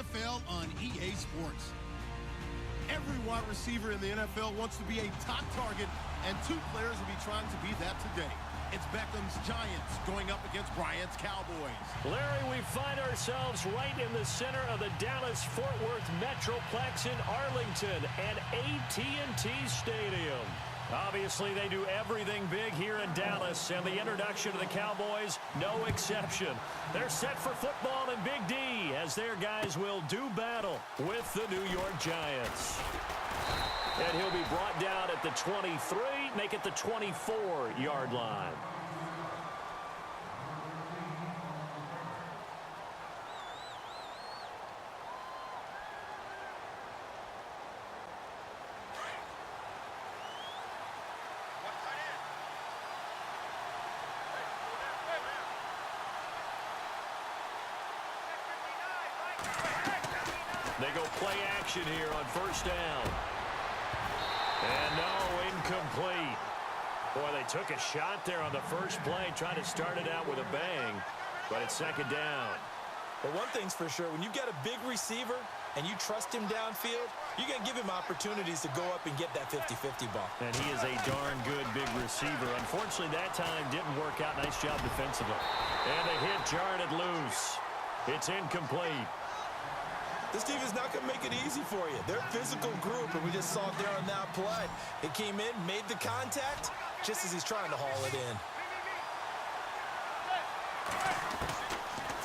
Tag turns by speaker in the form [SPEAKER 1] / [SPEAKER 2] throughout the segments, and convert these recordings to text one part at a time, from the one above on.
[SPEAKER 1] NFL on EA Sports. Every wide receiver in the NFL wants to be a top target, and two players will be trying to be that today. It's Beckham's Giants going up against Bryant's Cowboys.
[SPEAKER 2] Larry, we find ourselves right in the center of the Dallas-Fort Worth Metroplex in Arlington at AT&T Stadium. Obviously, they do everything big here in Dallas, and the introduction of the Cowboys, no exception. They're set for football in Big D as their guys will do battle with the New York Giants. And he'll be brought down at the 23, make it the 24-yard line. They go play action here on first down. And no, incomplete. Boy, they took a shot there on the first play, trying to start it out with a bang, but it's second down.
[SPEAKER 3] Well, one thing's for sure, when you've got a big receiver and you trust him downfield, you're going to give him opportunities to go up and get that 50-50 ball.
[SPEAKER 2] And he is a darn good big receiver. Unfortunately, that time didn't work out. Nice job defensively. And the hit jarred it loose. It's incomplete.
[SPEAKER 3] This team is not going to make it easy for you. They're a physical group, and we just saw it there on that play. It came in, made the contact, just as he's trying to haul it in.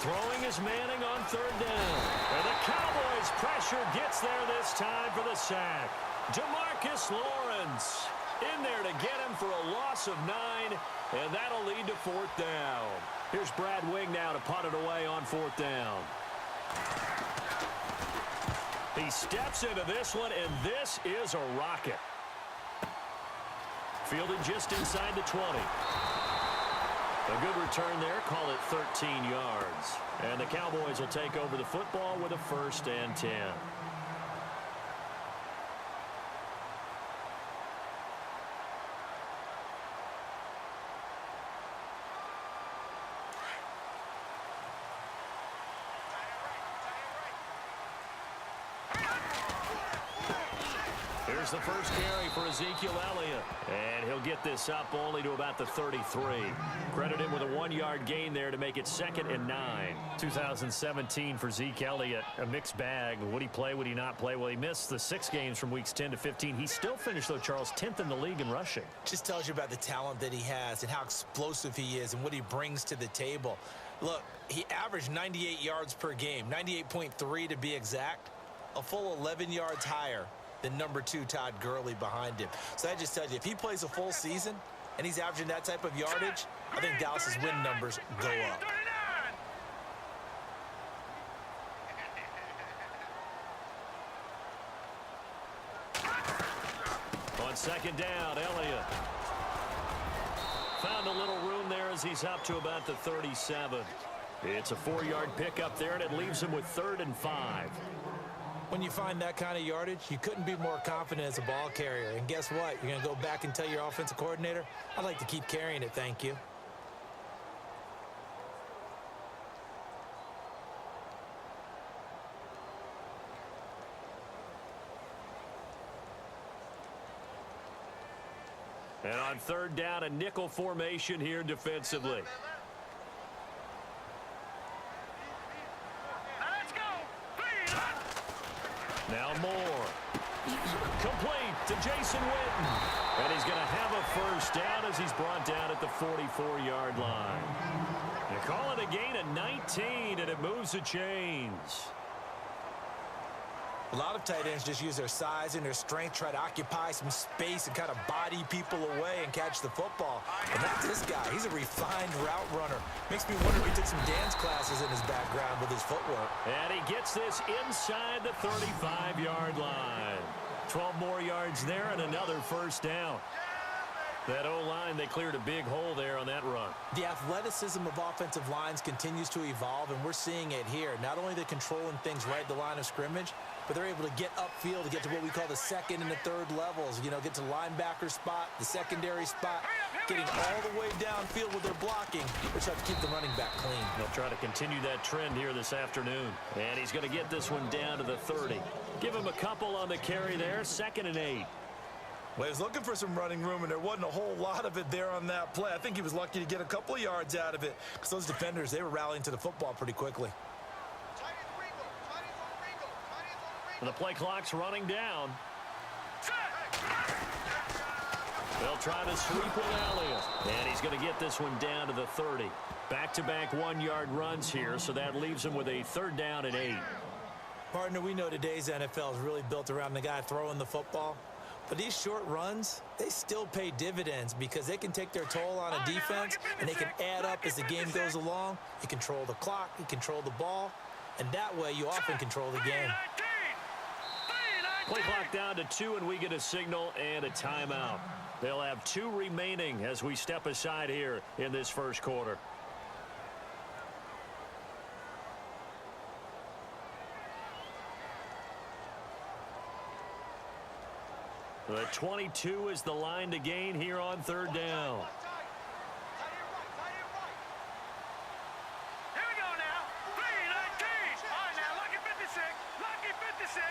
[SPEAKER 2] Throwing is Manning on third down. And the Cowboys' pressure gets there this time for the sack. DeMarcus Lawrence in there to get him for a loss of 9, and that'll lead to fourth down. Here's Brad Wing now to punt it away on fourth down. He steps into this one, and this is a rocket. Fielded just inside the 20. A good return there, call it 13 yards. And the Cowboys will take over the football with a 1st and 10. Here's the first carry for Ezekiel Elliott. And he'll get this up only to about the 33. Credit him with a 1-yard gain there to make it 2nd and 9. 2017 for Zeke Elliott, a mixed bag. Would he play, would he not play? Well, he missed the 6 games from weeks 10 to 15. He still finished, though, Charles, 10th in the league in rushing.
[SPEAKER 3] Just tells you about the talent that he has and how explosive he is and what he brings to the table. Look, he averaged 98 yards per game, 98.3 to be exact, a full 11 yards higher than number 2 Todd Gurley behind him. So that just tells you, if he plays a full season and he's averaging that type of yardage, I think Dallas's win numbers go up.
[SPEAKER 2] On second down, Elliott found a little room there as he's up to about the 37. It's a 4-yard pickup there, and it leaves him with 3rd and 5.
[SPEAKER 3] When you find that kind of yardage, you couldn't be more confident as a ball carrier. And guess what? You're going to go back and tell your offensive coordinator, I'd like to keep carrying it, thank you.
[SPEAKER 2] And on third down, a nickel formation here defensively. Now Moore. Complete to Jason Witten. And he's going to have a 1st down as he's brought down at the 44-yard line. They call it a gain of 19, and it moves the chains.
[SPEAKER 3] A lot of tight ends just use their size and their strength, try to occupy some space and kind of body people away and catch the football. But not this guy. He's a refined route runner. Makes me wonder if he took some dance classes in his background with his footwork.
[SPEAKER 2] And he gets this inside the 35-yard line. 12 more yards there and another 1st down. That O-line, they cleared a big hole there on that run.
[SPEAKER 3] The athleticism of offensive lines continues to evolve, and we're seeing it here. Not only are they controlling things right at the line of scrimmage, but they're able to get upfield to get to what we call the second and the third levels. You know, get to the linebacker spot, the secondary spot, getting all the way downfield with their blocking, which helps keep the running back clean.
[SPEAKER 2] They'll try to continue that trend here this afternoon. And he's going to get this one down to the 30. Give him a couple on the carry there, 2nd and 8.
[SPEAKER 3] Well, he was looking for some running room, and there wasn't a whole lot of it there on that play. I think he was lucky to get a couple of yards out of it because those defenders, they were rallying to the football pretty quickly.
[SPEAKER 2] The play clock's running down. They'll try to sweep with Elliott. And he's going to get this one down to the 30. Back-to-back 1-yard runs here, so that leaves him with a 3rd down and 8.
[SPEAKER 3] Partner, we know today's NFL is really built around the guy throwing the football. But these short runs, they still pay dividends because they can take their toll on a defense, and they can add up as the game goes along. You control the clock, you control the ball, and that way you often control the game.
[SPEAKER 2] Play clock down to 2, and we get a signal and a timeout. They'll have 2 remaining as we step aside here in this first quarter. The 22 is the line to gain here on 3rd down.
[SPEAKER 4] Here we go now. 3-19. All right, now, lucky 56. Lucky 56.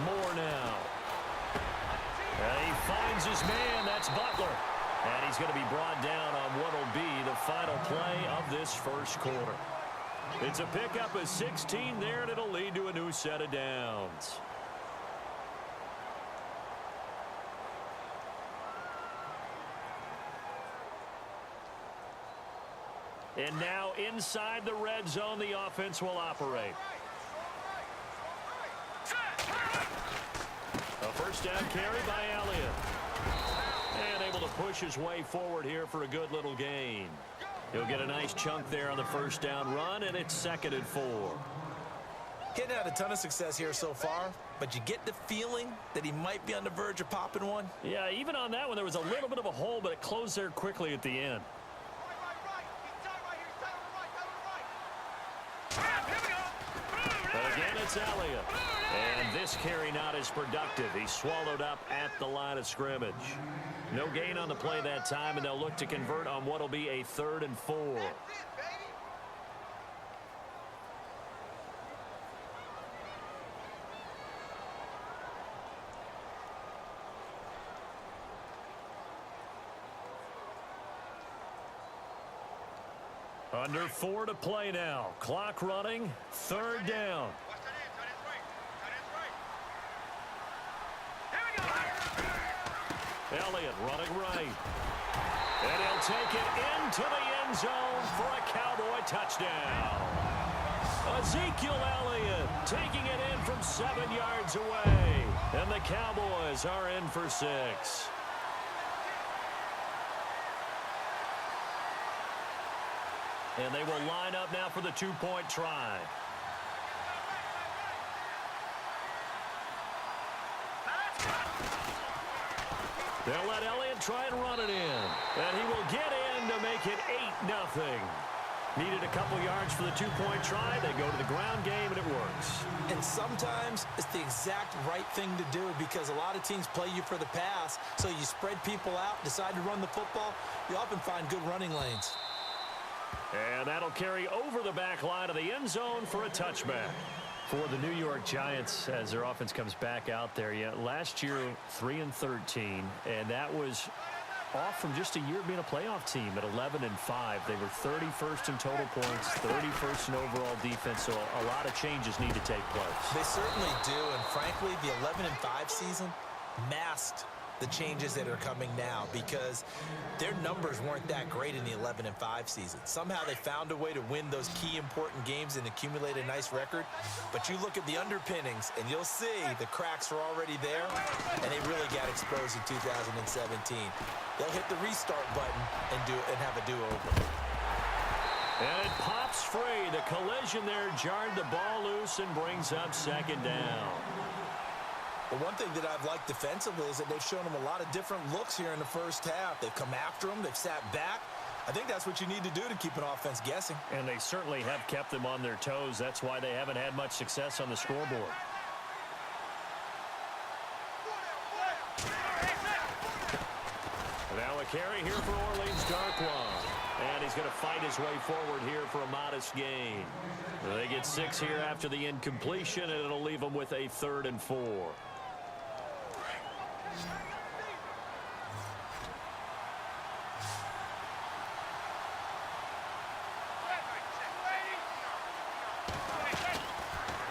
[SPEAKER 2] More now. And he finds his man. That's Butler. And he's going to be brought down on what will be the final play of this first quarter. It's a pickup of 16 there, and it'll lead to a new set of downs. And now inside the red zone, the offense will operate. A first down carry by Elliott. And able to push his way forward here for a good little gain. He'll get a nice chunk there on the first down run, and it's 2nd and 4.
[SPEAKER 3] Getting had a ton of success here so far, but you get the feeling that he might be on the verge of popping one.
[SPEAKER 2] Yeah, even on that one, there was a little bit of a hole, but it closed there quickly at the end. But again, it's Elliott. And this carry not as productive. He's swallowed up at the line of scrimmage. No gain on the play that time, and they'll look to convert on what will be a 3rd and 4. Under 4 to play now. Clock running. 3rd down. Elliott running right. And he'll take it into the end zone for a Cowboy touchdown. Ezekiel Elliott taking it in from 7 yards away. And the Cowboys are in for 6. And they will line up now for the 2-point try. They'll let Elliott try and run it in. And he will get in to make it 8-0. Needed a couple yards for the 2-point try. They go to the ground game, and it works.
[SPEAKER 3] And sometimes it's the exact right thing to do because a lot of teams play you for the pass. So you spread people out, decide to run the football. You often find good running lanes.
[SPEAKER 2] And that'll carry over the back line of the end zone for a touchback. For the New York Giants, as their offense comes back out there, last year 3-13, and that was off from just a year being a playoff team at 11-5. They were 31st in total points, 31st in overall defense, so a lot of changes need to take place.
[SPEAKER 3] They certainly do, and frankly, the 11-5 season masked the changes that are coming now because their numbers weren't that great in the 11-5 season. Somehow they found a way to win those key important games and accumulate a nice record. But you look at the underpinnings and you'll see the cracks are already there, and they really got exposed in 2017. They'll hit the restart button and have a do-over.
[SPEAKER 2] And it pops free. The collision there jarred the ball loose and brings up 2nd down.
[SPEAKER 3] But one thing that I've liked defensively is that they've shown them a lot of different looks here in the first half. They've come after them. They've sat back. I think that's what you need to do to keep an offense guessing.
[SPEAKER 2] And they certainly have kept them on their toes. That's why they haven't had much success on the scoreboard. Now a carry here for Orleans Darkwa. And he's going to fight his way forward here for a modest gain. They get 6 here after the incompletion, and it'll leave them with a 3rd and 4.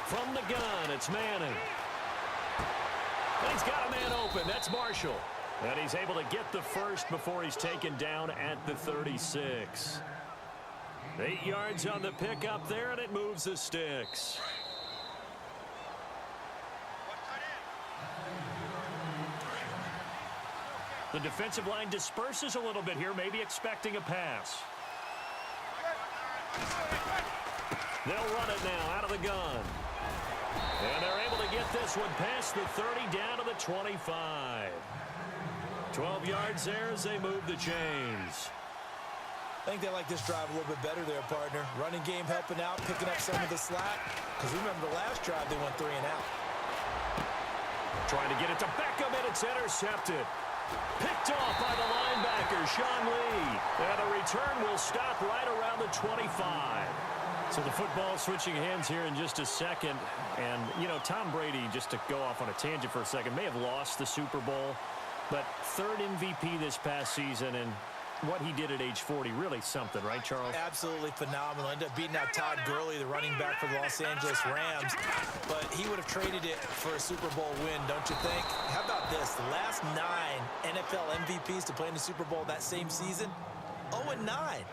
[SPEAKER 2] From the gun, it's Manning. And he's got a man open. That's Marshall. And he's able to get the first before he's taken down at the 36. 8 yards on the pickup there, and it moves the sticks. The defensive line disperses a little bit here, maybe expecting a pass. They'll run it now out of the gun. And they're able to get this one past the 30 down to the 25. 12 yards there as they move the chains.
[SPEAKER 3] I think they like this drive a little bit better there, partner. Running game helping out, picking up some of the slack. Because remember the last drive, they went 3 and out.
[SPEAKER 2] Trying to get it to Beckham, and it's intercepted. Picked off by the linebacker, Sean Lee. And the return will stop right around the 25. So the football switching hands here in just a second. And, you know, Tom Brady, just to go off on a tangent for a second, may have lost the Super Bowl. But 3rd MVP this past season, and what he did at age 40, really something, right, Charles?
[SPEAKER 3] Absolutely phenomenal. Ended up beating out Todd Gurley, the running back for the Los Angeles Rams. But he would have traded it for a Super Bowl win, don't you think? How about this? The last 9 NFL MVPs to play in the Super Bowl that same season, 0-9.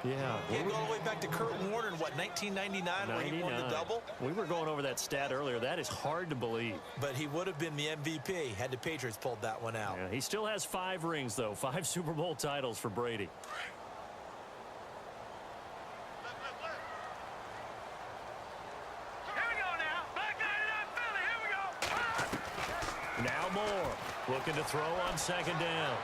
[SPEAKER 2] Yeah.
[SPEAKER 3] He had to go all the way back to Kurt Warner in, what, 1999 where he won the double?
[SPEAKER 2] We were going over that stat earlier. That is hard to believe.
[SPEAKER 3] But he would have been the MVP had the Patriots pulled that one out.
[SPEAKER 2] Yeah, he still has 5 rings, though. 5 Super Bowl titles for Brady.
[SPEAKER 4] Here we go now. Black Madden NFL, here we go.
[SPEAKER 2] Now Moore looking to throw on 2nd down.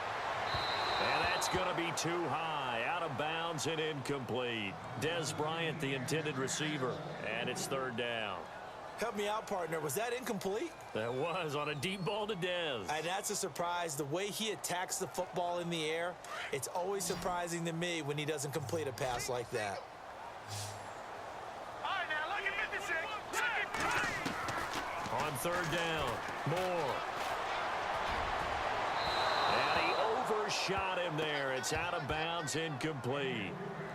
[SPEAKER 2] And that's going to be too high. Out of bounds and incomplete. Dez Bryant, the intended receiver. And it's 3rd down.
[SPEAKER 3] Help me out, partner. Was that incomplete?
[SPEAKER 2] That was on a deep ball to Dez.
[SPEAKER 3] And that's a surprise. The way he attacks the football in the air, it's always surprising to me when he doesn't complete a pass like that.
[SPEAKER 4] All right, now, look at 56. Look at
[SPEAKER 2] On 3rd down, Moore. And he overshot him there. It's out of bounds, incomplete.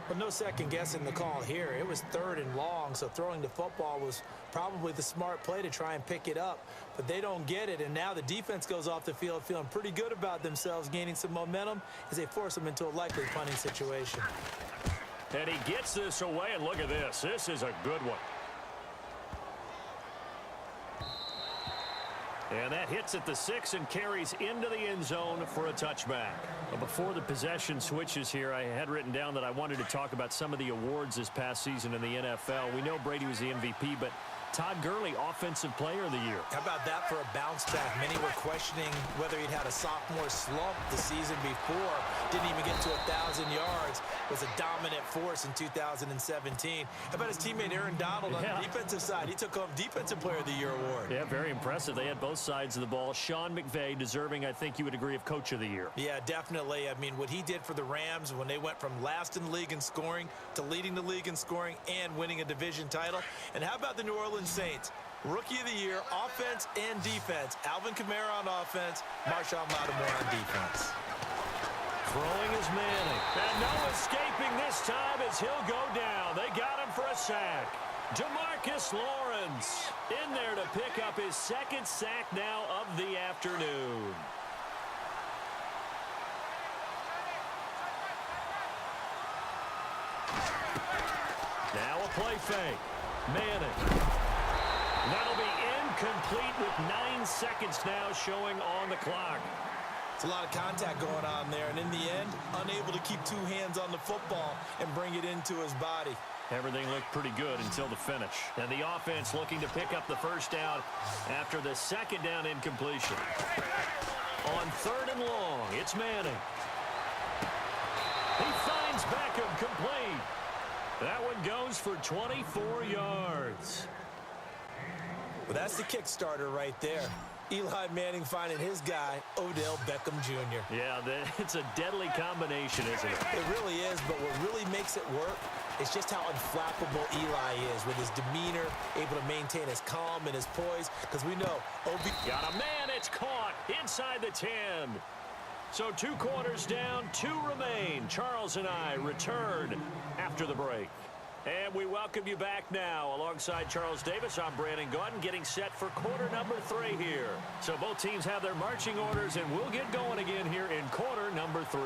[SPEAKER 3] But no second guessing the call here. It was 3rd and long, so throwing the football was probably the smart play to try and pick it up. But they don't get it, and now the defense goes off the field feeling pretty good about themselves, gaining some momentum as they force them into a likely punting situation.
[SPEAKER 2] And he gets this away, and look at this. This is a good one. And that hits at the 6 and carries into the end zone for a touchback. But before the possession switches here, I had written down that I wanted to talk about some of the awards this past season in the NFL. We know Brady was the MVP, but Todd Gurley, Offensive Player of the Year.
[SPEAKER 3] How about that for a bounce back? Many were questioning whether he'd had a sophomore slump the season before. Didn't even get to 1,000 yards. Was a dominant force in 2017. How about his teammate Aaron Donald on the defensive side? He took home Defensive Player of the Year award.
[SPEAKER 2] Yeah, very impressive. They had both sides of the ball. Sean McVay deserving, I think you would agree, of Coach of the Year.
[SPEAKER 3] Yeah, definitely. I mean, what he did for the Rams when they went from last in the league in scoring to leading the league in scoring and winning a division title. And how about the New Orleans Saints? Rookie of the Year, offense and defense. Alvin Kamara on offense, Marshon Lattimore on defense.
[SPEAKER 2] Throwing is Manning. And no escaping this time as he'll go down. They got him for a sack. DeMarcus Lawrence in there to pick up his 2nd sack now of the afternoon. Now a play fake. Manning. That'll be incomplete with 9 seconds now showing on the clock.
[SPEAKER 3] It's a lot of contact going on there, and in the end, unable to keep 2 hands on the football and bring it into his body.
[SPEAKER 2] Everything looked pretty good until the finish. And the offense looking to pick up the 1st down after the 2nd down incompletion. On 3rd and long, it's Manning. He finds back Beckham complete. That one goes for 24 yards.
[SPEAKER 3] Well, that's the Kickstarter right there. Eli Manning finding his guy, Odell Beckham Jr.
[SPEAKER 2] Yeah, it's a deadly combination, isn't it?
[SPEAKER 3] It really is, but what really makes it work is just how unflappable Eli is with his demeanor, able to maintain his calm and his poise, because we know
[SPEAKER 2] Got a man, it's caught inside the 10. So 2 quarters down, 2 remain. Charles and I return after the break. And we welcome you back now. Alongside Charles Davis, I'm Brandon Gaudin, getting set for quarter number 3 here. So both teams have their marching orders, and we'll get going again here in quarter number 3.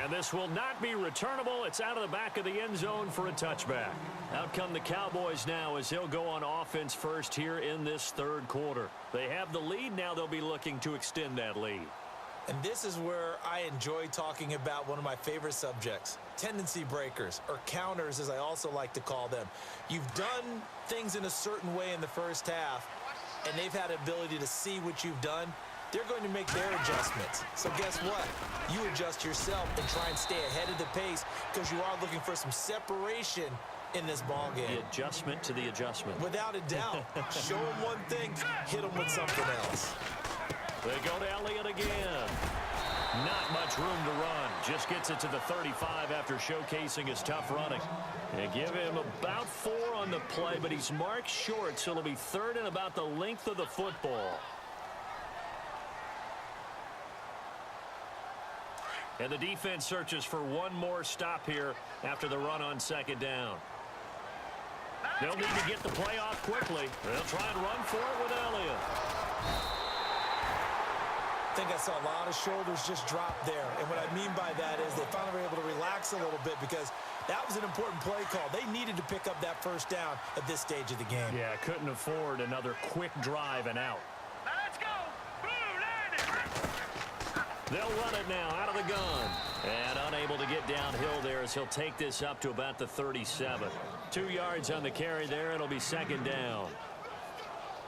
[SPEAKER 2] And this will not be returnable. It's out of the back of the end zone for a touchback. Out come the Cowboys now as they'll go on offense first here in this 3rd quarter. They have the lead. Now they'll be looking to extend that lead.
[SPEAKER 3] And this is where I enjoy talking about one of my favorite subjects, tendency breakers, or counters as I also like to call them. You've done things in a certain way in the first half, and they've had the ability to see what you've done. They're going to make their adjustments. So guess what? You adjust yourself and try and stay ahead of the pace because you are looking for some separation in this ball game.
[SPEAKER 2] The adjustment to the adjustment.
[SPEAKER 3] Without a doubt. Show them one thing, hit them with something else.
[SPEAKER 2] They go to Elliott again. Not much room to run. Just gets it to the 35 after showcasing his tough running. They give him about 4 on the play, but he's marked short, so it'll be 3rd and about the length of the football. And the defense searches for one more stop here after the run on 2nd down. They'll need to get the play off quickly. They'll try and run for it with Elliott.
[SPEAKER 3] I think I saw a lot of shoulders just drop there. And what I mean by that is they finally were able to relax a little bit because that was an important play call. They needed to pick up that 1st down at this stage of the game.
[SPEAKER 2] Yeah, couldn't afford another quick drive and out.
[SPEAKER 4] Let's go. Blue landing.
[SPEAKER 2] They'll run it now out of the gun. And unable to get downhill there as he'll take this up to about the 37. 2 yards on the carry there. It'll be 2nd down.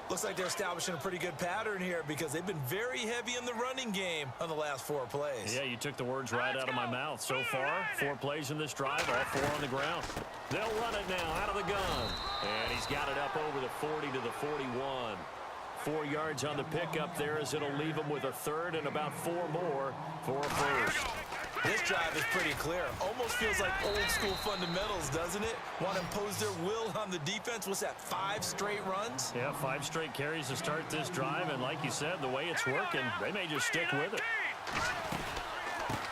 [SPEAKER 3] Looks like they're establishing a pretty good pattern here because they've been very heavy in the running game on the last 4 plays.
[SPEAKER 2] Yeah, you took the words right out of my mouth. So far, 4 plays in this drive, all 4 on the ground. They'll run it now out of the gun. And he's got it up over the 40 to the 41. 4 yards on the pickup there as it'll leave him with a 3rd and about 4 more for a 1st.
[SPEAKER 3] This drive is pretty clear. Almost feels like old school fundamentals, doesn't it? Want to impose their will on the defense. What's that, 5 straight runs?
[SPEAKER 2] Yeah, 5 straight carries to start this drive. And like you said, the way it's working, they may just stick with it.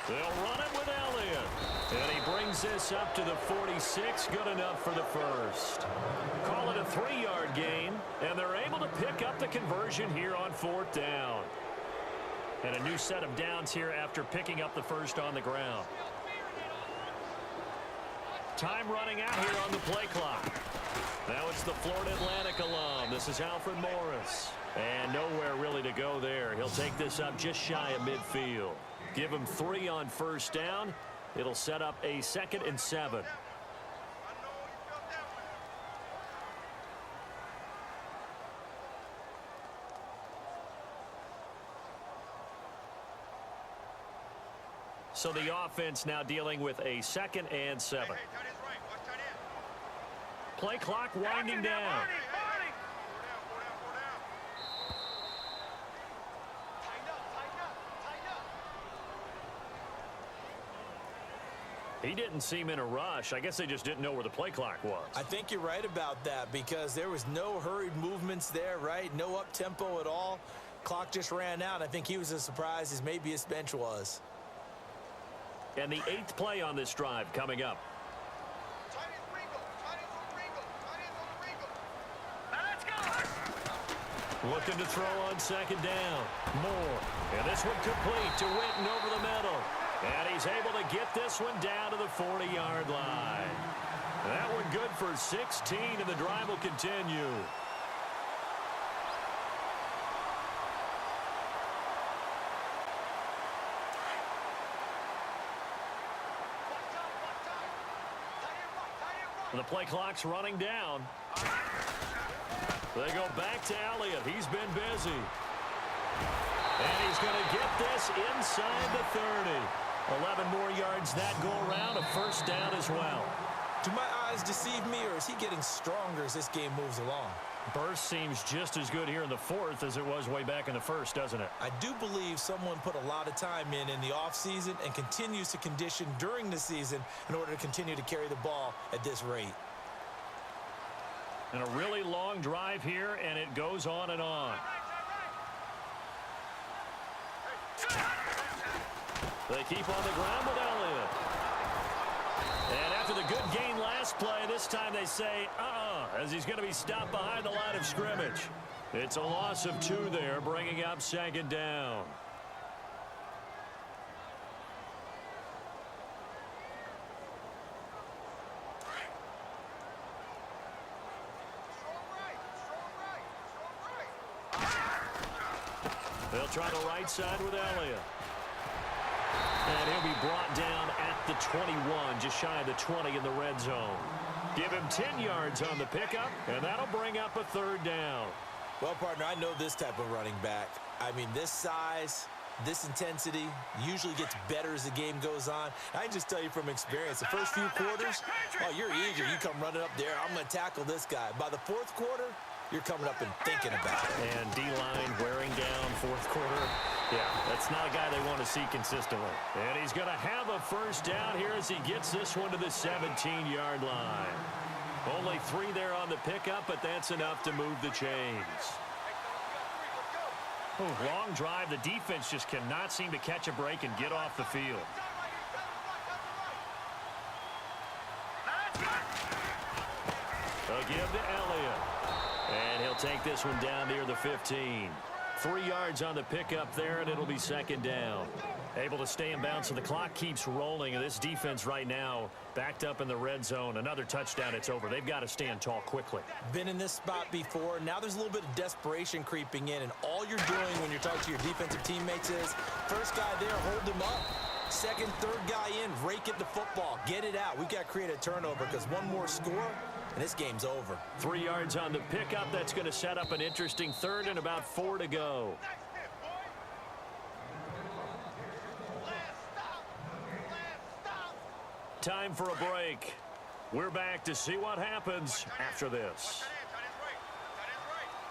[SPEAKER 2] They'll run it with Elliott. And he brings this up to the 46. Good enough for the 1st. Call it a 3-yard gain. And they're able to pick up the conversion here on 4th down. And a new set of downs here after picking up the 1st on the ground. Time running out here on the play clock. Now it's the Florida Atlantic alum. This is Alfred Morris. And nowhere really to go there. He'll take this up just shy of midfield. Give him 3 on 1st down. It'll set up a 2nd and 7. So the offense now dealing with a 2nd and 7. Play clock winding down. He didn't seem in a rush. I guess they just didn't know where the play clock was.
[SPEAKER 3] I think you're right about that because there was no hurried movements there, right? No up-tempo at all. Clock just ran out. I think he was as surprised as maybe his bench was.
[SPEAKER 2] And the 8th play on this drive coming up. Looking to throw on 2nd down. Moore. And this one complete to Witten over the middle. And he's able to get this one down to the 40-yard line. That one good for 16, and the drive will continue. The play clock's running down. They go back to Elliott. He's been busy. And he's going to get this inside the 30. 11 more yards that go around, a first down as well.
[SPEAKER 3] Do my eyes deceive me, or is he getting stronger as this game moves along?
[SPEAKER 2] Burst seems just as good here in the fourth as it was way back in the first, doesn't it?
[SPEAKER 3] I do believe someone put a lot of time in the offseason and continues to condition during the season in order to continue to carry the ball at this rate.
[SPEAKER 2] And a really long drive here, and it goes on and on. They keep on the ground with Elliott. And after the good gain last play, this time they say, as he's going to be stopped behind the line of scrimmage. It's a loss of 2 there, bringing up second down. They'll try the right side with Elliott. And he'll be brought down at the 21, just shy of the 20 in the red zone. Give him 10 yards on the pickup, and that'll bring up a third down.
[SPEAKER 3] Well, partner, I know this type of running back. I mean, this size, this intensity usually gets better as the game goes on. I can just tell you from experience, the first few quarters, oh, you're eager. You come running up there, I'm going to tackle this guy. By the fourth quarter, you're coming up and thinking about it.
[SPEAKER 2] And D-line wearing down fourth quarter. Yeah, that's not a guy they want to see consistently. And he's going to have a first down here as he gets this one to the 17-yard line. Only 3 there on the pickup, but that's enough to move the chains. Long drive. The defense just cannot seem to catch a break and get off the field. A give to Elliott. And he'll take this one down near the 15. 3 yards on the pickup there, and it'll be second down. Able to stay in bounds, so the clock keeps rolling. And this defense right now backed up in the red zone. Another touchdown, it's over. They've got to stand tall quickly.
[SPEAKER 3] Been in this spot before. Now there's a little bit of desperation creeping in. And all you're doing when you're talking to your defensive teammates is, first guy there, hold him up. Second, third guy in, rake at the football. Get it out. We've got to create a turnover because one more score, and this game's over.
[SPEAKER 2] 3 yards on the pickup. That's going to set up an interesting third and about 4 to go. Time for a break. We're back to see what happens after this.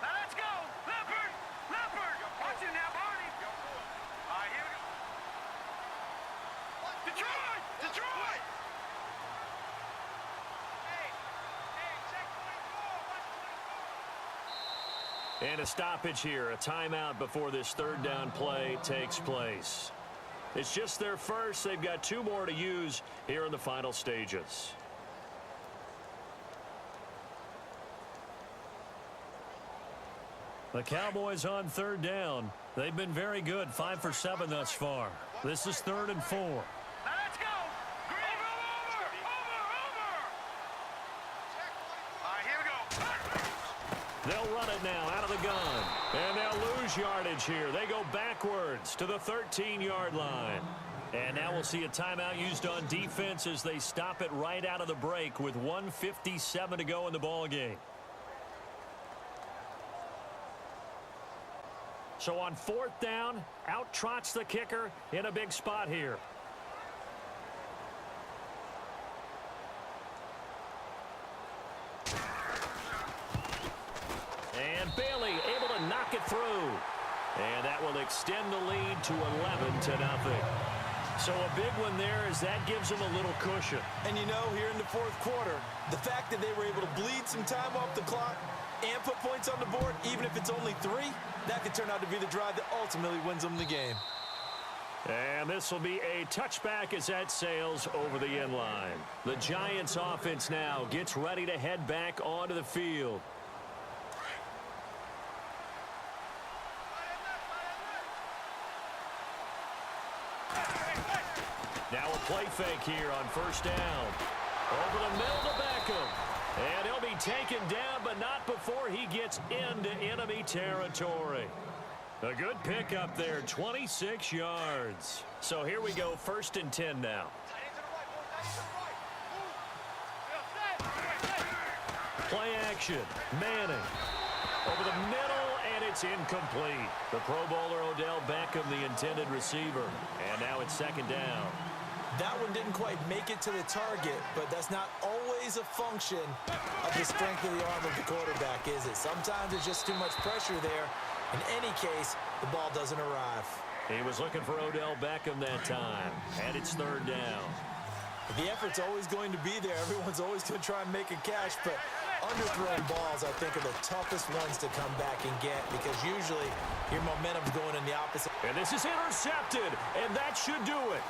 [SPEAKER 4] Now let's go. Leopard. Leopard. Watch it now, Barney. All right, here we go. Detroit. Detroit. Hey, check 24.
[SPEAKER 2] And a stoppage here, a timeout before this third down play takes place. It's just their first. They've got 2 more to use here in the final stages. The Cowboys on third down. They've been very good, 5 for 7 thus far. This is 3rd and 4.
[SPEAKER 4] Now let's go. Green. Over. All right, here we go.
[SPEAKER 2] They'll run it now out of the gun. And they'll lose yardage here. They go backwards to the 13-yard line. And now we'll see a timeout used on defense as they stop it right out of the break with 1:57 to go in the ballgame. So on 4th down, out trots the kicker in a big spot here. And Bailey able to knock it through. And that will extend the lead to 11-0. So a big one there as that gives them a little cushion.
[SPEAKER 3] And you know, here in the fourth quarter, the fact that they were able to bleed some time off the clock and put points on the board, even if it's only 3, that could turn out to be the drive that ultimately wins them the game.
[SPEAKER 2] And this will be a touchback as that sails over the end line. The Giants offense now gets ready to head back onto the field. Now a play fake here on 1st down. Over the middle to Beckham. And he'll be taken down, but not before he gets into enemy territory. A good pickup there, 26 yards. So here we go, 1st and 10 now. Play action. Manning. Over the middle, And it's incomplete. The Pro Bowler Odell Beckham, the intended receiver. And now it's second down.
[SPEAKER 3] That one didn't quite make it to the target, but that's not always a function of the strength of the arm of the quarterback, is it? Sometimes it's just too much pressure there. In any case, the ball doesn't arrive.
[SPEAKER 2] He was looking for Odell Beckham that time. And it's third down.
[SPEAKER 3] The effort's always going to be there. Everyone's always going to try and make a catch, but underthrown balls, I think, are the toughest ones to come back and get because usually your momentum's going in the opposite.
[SPEAKER 2] And this is intercepted, and that should do it.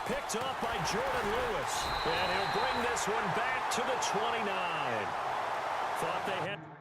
[SPEAKER 2] Picked up by Jordan Lewis. And he'll bring this one back to the 29. Thought they had...